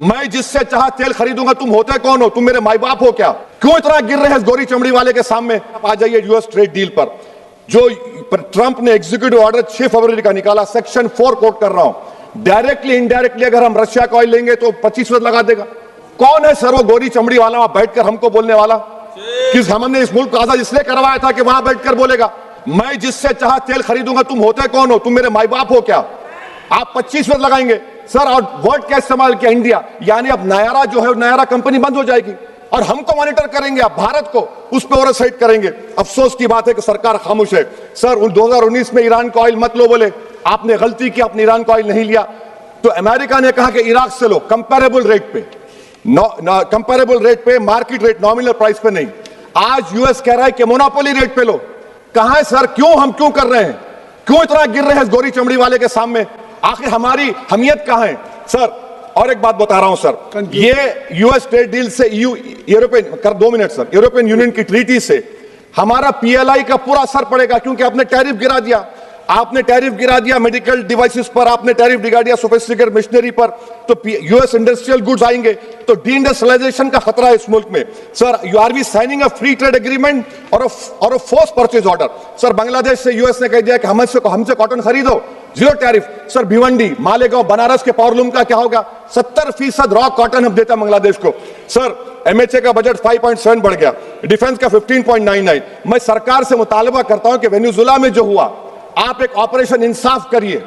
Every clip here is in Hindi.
मैं जिससे चाहा तेल खरीदूंगा, तुम होते कौन हो? तुम मेरे माई बाप हो क्या? क्यों इतना गिर रहे हैं इस गोरी चमड़ी वाले के सामने? आप आ जाइए यूएस ट्रेड डील पर, जो ट्रंप ने एग्जीक्यूटिव ऑर्डर 6 फरवरी का निकाला, सेक्शन 4 कोट कर रहा हूं। डायरेक्टली इनडायरेक्टली अगर हम रशिया का ऑयल लेंगे तो 25% लगा देगा। कौन है सर वो गोरी चमड़ी वाला वहां बैठकर हमको बोलने वाला? किस हमने इस मुल्क को आजाद इसलिए करवाया था कि वहां बैठकर बोलेगा मैं जिससे चाहा तेल खरीदूंगा, तुम होते कौन हो? तुम मेरे माई बाप हो क्या? आप 25% लगाएंगे सर। और वर्ड क्या इस्तेमाल किया? इंडिया, यानी अब नायरा जो है नायरा कंपनी बंद हो जाएगी और हमको मॉनिटर करेंगे, आप भारत को उस पर ओवरसाइट करेंगे। अफसोस की बात है कि सरकार खामोश है। सर 2019 में ईरान का ऑयल मत लो बोले, आपने गलती की, आपने ईरान का ऑयल नहीं लिया। तो अमेरिका ने कहा कि इराक से लो, कंपेरेबल रेट पे, कंपेरेबल रेट पे, मार्केट रेट, नॉमिनल प्राइस पे नहीं। आज यूएस कह रहा है कि मोनोपोली रेट पे लो। कहां है सर? क्यों हम क्यों कर रहे हैं? क्यों इतना गिर रहे हैं इस गोरी चमड़ी वाले के सामने? आखिर हमारी हमियत कहां है सर? और एक बात बता रहा हूं सर, ये यूएस ट्रेड डील से यूरोपियन कर 2 मिनट सर, यूरोपियन यूनियन की ट्रीटी से हमारा पीएलआई का पूरा असर पड़ेगा, क्योंकि आपने टैरिफ गिरा दिया। आपने टैरिफ गिरा दिया मेडिकल डिवाइसेस पर, आपने टैरिफ गिरा दिया सोफिस्टिकेटेड मशीनरी पर, तो यूएस इंडस्ट्रियल गुड्स आएंगे, तो डी-इंडस्ट्रियलाइजेशन का खतरा है इस मुल्क में। Sir you are we signing a free trade agreement और a force purchase order. Sir Bangladesh से यूएस ने कह दिया कि हमसे कॉटन खरीदो, 0 टैरिफ। सर भिवंडी, मालेगांव, बनारस के पावरलूम का क्या होगा? 70% रॉ कॉटन हम देता बांग्लादेश को। सर एमएचए का बजट 5.7 बढ़ गया, डिफेंस का 15.99। मैं सरकार से मुतालबा करता हूं कि वेनेजुएला में जो हुआ, आप एक ऑपरेशन इंसाफ करिए।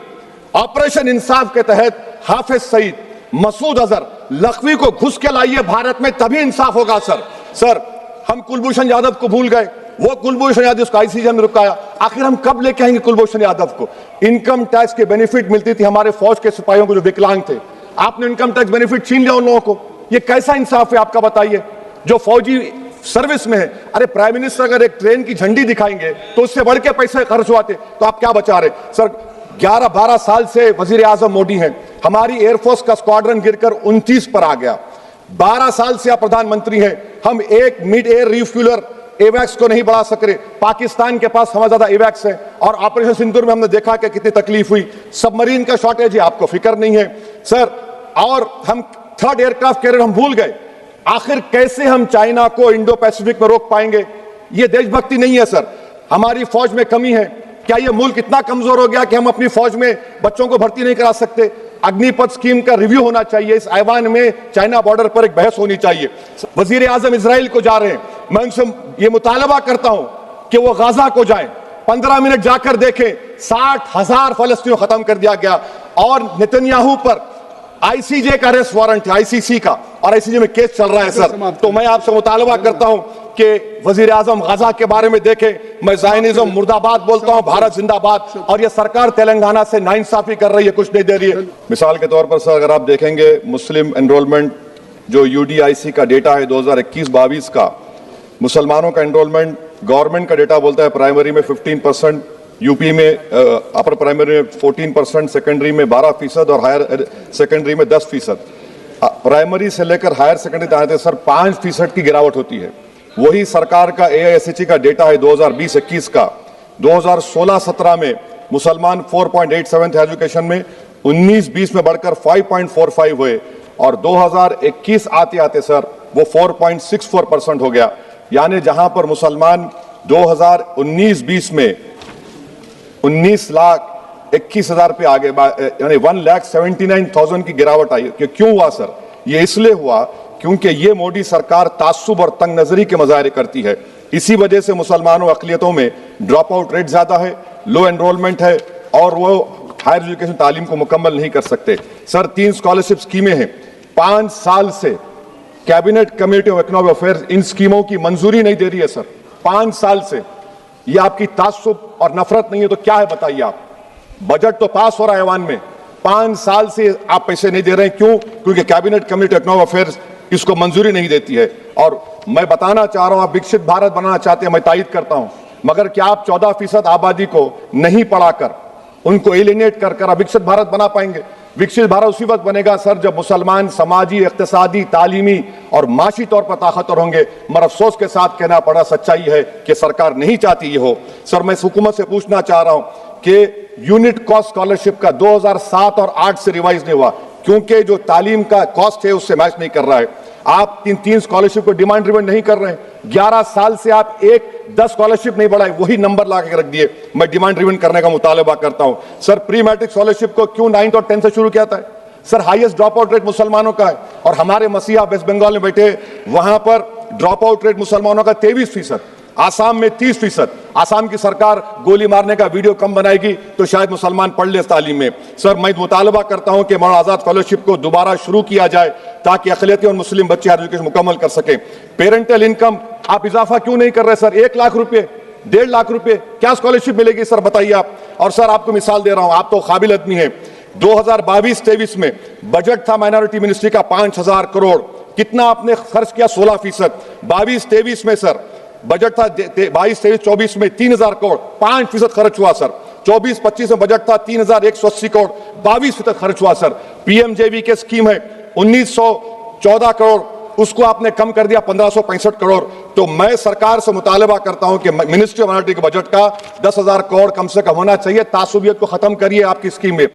ऑपरेशन इंसाफ के तहत हाफिज सईद, मसूद अजहर, लखवी को घुस के लाइए भारत में, तभी इंसाफ होगा सर। हम कुलभूषण यादव को भूल गए, वो कुलभूषण यादव उसको आईसीजे में रुकाया। आखिर हम कब लेके आएंगे कुलभूषण यादव को? इनकम टैक्स के बेनिफिट मिलती थी हमारे फौज के सिपाहियों को जो विकलांग थे, आपने इनकम टैक्स बेनिफिट छीन लिया उन लोगों को। ये कैसा इंसाफ है आपका? बताइए। जो फौजी सर्विस में है, अरे प्राइम मिनिस्टर अगर एक ट्रेन की झंडी दिखाएंगे तो उससे बढ़ के पैसे खर्च हुआते, तो आप क्या बचा रहे? सर 11-12 साल से वजीर आजम मोदी हैं, हमारी एयरफोर्स का स्क्वाड्रन गिरकर 29 पर आ गया। 12 साल से आप प्रधानमंत्री हैं, हम एक मिड एयर रिफ्यूलर एवैक्स को नहीं बढ़ा सक रहे। पाकिस्तान के पास हमें ज्यादा एवैक्स है, और ऑपरेशन सिंदूर में हमने देखा कि कितनी तकलीफ हुई। सबमरीन का शॉर्टेज है, आपको फिक्र नहीं है सर। और हम 3rd एयरक्राफ्ट कैरियर हम भूल गए। आखिर कैसे हम चाइना को इंडो पैसिफिक में रोक पाएंगे? ये देशभक्ति नहीं है सर। हमारी फौज में कमी है। क्या ये मुल्क इतना कमजोर हो गया कि हम अपनी फौज में बच्चों को भर्ती नहीं करा सकते? अग्निपथ स्कीम का रिव्यू होना चाहिए। इस ऐवान में चाइना बॉर्डर पर एक बहस होनी चाहिए। वजीर आजम इजराइल को जा रहे हैं, मैं उनसे ये मुतालबा करता हूं कि वो गाजा को जाएं, 15 मिनट जाकर देखें, 60,000 फलस्तीनियों खत्म कर दिया गया। और नेतन्याहू पर आईसीजे का अरेस्ट वारंट है, आईसीसी का, और आईसीजे में केस चल रहा है सर। तो मैं आपसे मुतालबा करता हूं कि वजीर आजम गाजा के बारे में देखें। मैं ज़ायनिज़्म मुर्दाबाद बोलता हूं, भारत जिंदाबाद। और ये सरकार तेलंगाना से नाइंसाफी कर रही है, कुछ नहीं दे रही है। मिसाल के तौर पर सर अगर आप देखेंगे मुस्लिम एनरोलमेंट जो यूडीआईसी का डेटा है 2021-22 का, मुसलमानों का एनरोलमेंट गवर्नमेंट का डेटा बोलता है प्राइमरी में 15%, यूपी में अपर प्राइमरी में 14%, सेकेंडरी में 12% और हायर सेकेंडरी में 10%। प्राइमरी से लेकर हायर सेकेंडरी तक आते सर 5% की गिरावट होती है। वही सरकार का एआईएसएचई का डेटा है 2020-21 का। 2016-17 में मुसलमान 4.87 थे एजुकेशन में, 19-20 में बढ़कर 5.45 हुए, और 2021 आते आते सर वो 4.64% हो गया। यानी जहां पर मुसलमान 2019-20 में 19,21,000 पे आ गए, यानी 1,79,000 की गिरावट आई। क्यों हुआ सर? ये इसलिए हुआ क्योंकि ये मोदी सरकार तासुब और तंग नजरी के मुजाहरे करती है। इसी वजह से मुसलमानों अक़लियतों में ड्रॉप आउट रेट ज्यादा है, लो एनरोलमेंट है, और वो हायर एजुकेशन तालीम को मुकम्मल नहीं कर सकते। सर 3 स्कॉलरशिप स्कीमें हैं, 5 साल से cabinet committee of economic affairs in स्कीमों की मंजूरी नहीं दे रही है सर, 5 साल से। ये आपकी तासुब और नफरत नहीं है तो क्या है बताइए आप? बजट तो पास हो रहा है ऐवान में, 5 साल से आप पैसे नहीं दे रहे हैं। क्यों? क्योंकि cabinet committee of economic affairs इसको मंजूरी नहीं देती है। और मैं बताना चाह रहा हूं, आप विकसित भारत बनाना चाहते हैं, मैं तायद करता हूं, मगर क्या आप 14% आबादी को नहीं पढ़ाकर, उनको एलिनेट कर आप विकसित भारत बना पाएंगे? विकसित भारत उसी वक्त बनेगा सर जब मुसलमान समाजी, इक्तिसादी, तालीमी और माशी तौर पर ताकतवर होंगे। मगर अफसोस के साथ कहना पड़ा, सच्चाई है कि सरकार नहीं चाहती ये हो। सर मैं हुकूमत से पूछना चाह रहा हूं कि यूनिट कॉस्ट स्कॉलरशिप का 2007 और 8 से रिवाइज नहीं हुआ, क्योंकि जो तालीम का कॉस्ट है उससे मैच नहीं कर रहा है। आप तीन स्कॉलरशिप को डिमांड ड्रिवन नहीं कर रहे हैं। 11 साल से आप 10 स्कॉलरशिप नहीं बढ़ाए, वही नंबर ला के रख दिए। मैं डिमांड ड्रिवन करने का मुतालबा करता हूं। सर, प्री मैट्रिक स्कॉलरशिप को क्यों 9th और 10th से शुरू किया था? Sir, highest drop out rate मुसलमानों का है, और हमारे मसीहा वेस्ट बंगाल में बैठे, वहां पर ड्रॉप आउट रेट मुसलमानों का 23%, आसाम में 30%। आसाम की सरकार गोली मारने का वीडियो कम बनाएगी तो शायद मुसलमान पढ़ ले इस तालीम में। सर, मैं मुतालबा करता हूं कि मौलाना आजाद स्कॉलरशिप को दोबारा शुरू किया जाए ताकि अक़लियती और मुस्लिम बच्चे हायर एजुकेशन मुकम्मल कर सकें। पेरेंटल इनकम आप इजाफा क्यों नहीं कर रहे सर? 1 लाख रुपए, 1.5 लाख रुपए क्या स्कॉलरशिप मिलेगी सर, बताइए आप। और सर, आपको मिसाल दे रहा हूं, आप तो काबिल आदमी हैं। 2022-23 में बजट था माइनॉरिटी मिनिस्ट्री का 5000 करोड़। कितना आपने खर्च किया? 16%। 22-23 में सर बजट था 22-23-24 में 3000 करोड़, 5% खर्च हुआ सर। 24-25 में बजट था 3180 करोड़, 22% खर्च हुआ सर। पीएमजेवी के स्कीम है 1914 करोड़, उसको आपने कम कर दिया 1565 करोड़। तो मैं सरकार से मुतालबा करता हूं कि मिनिस्ट्री ऑफ माइनॉरिटी के बजट का 10,000 करोड़ कम से कम होना चाहिए। तासुबियत को खत्म करिए आपकी स्कीम में।